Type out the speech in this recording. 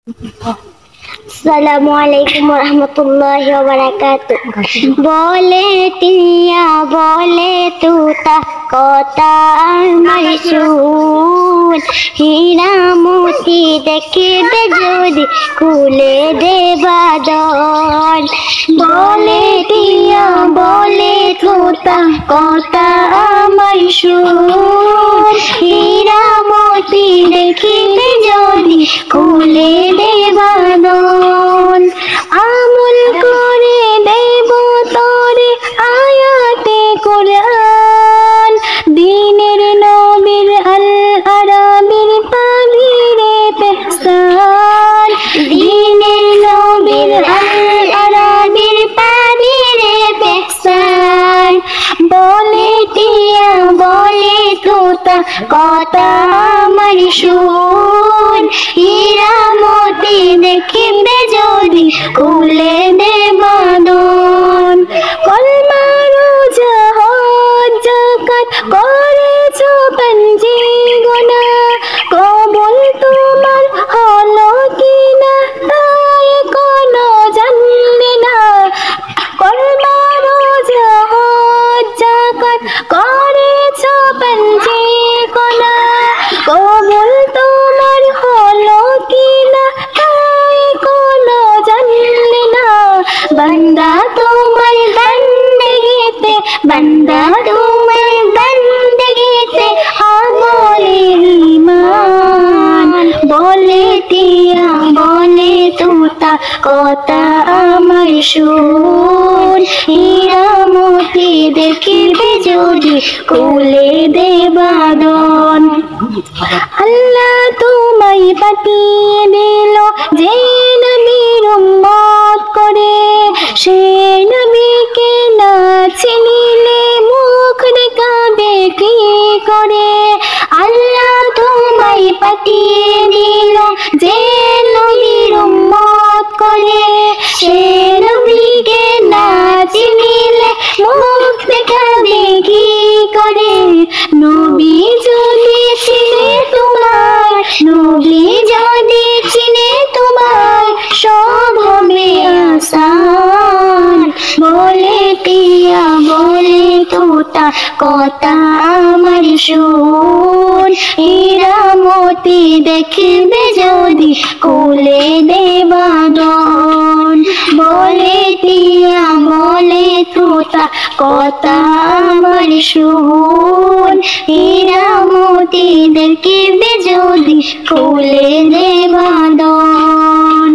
আসসালামু আলাইকুম রহমতুল্লাহি ওয়া বারাকাতুহু। বলে টিয়া বলে তুতা কথা আমার শুন, হীরা মোতি দেখিবে যদি খুলে দে বাদন। বলে টিয়া বলে তুতা কথা আমার শুন, হীরা মোতি দেখিবে যদি খুলে দে বাদন। আমল করে দেব তোরে আয়াতে কোরআন, দ্বীনের নবীর আল আরাবির পাবি রে পেহচান। দ্বীনের নবীর আল আরাবির পাবি রে পেহচান। বলে টিয়া বলে তুতা কথা আমার শুন, হীরা মোতি দেখিবে যদি খুলে দে বাদন। কলমা রোজা হজ যাকাত করেছ পঞ্জি গোনা, কবুল তোমার হলো কিনা তাই কোনো জানলে না। কলমা রোজা হজ যাকাত করেছ পঞ্জি গোনা, কবুল তোমার হলো কিনা তাই কোনো জানলে না। বান্দা তোমার বন্দেগিতে, বান্দা তোমার বন্দেগিতে আমলে ঈমান। বলে টিয়া বলে তুতা কথা আমার শুন, হীরা মোতি দেখিবে যদি খুলে দে বাদন। আল্লাহ তোমায় পাঠিয়ে দিল যে নবীর উম্মত করে, সে নবীকে না চিনিলে মুখ দেখাবে কি করে। আল্লাহ তোমায় পাঠিয়ে দিল যে নবীর উম্মত করে, সে নবীকে না চিনিলে মুখ দেখাবে কি করে। নবী যদি চিনে তোমার, নবী যদি চিনে তোমার সব হবে আসান। বলে টিয়া বলে তুতা কথা আমার শুন, হীরা মোতি দেখিবে যদি খুলে দে বাদন। বলে টিয়া বলে তুতা কথা আমার শুন, হীরা মোতি দেখিবে যদি খুলে দে বাদন।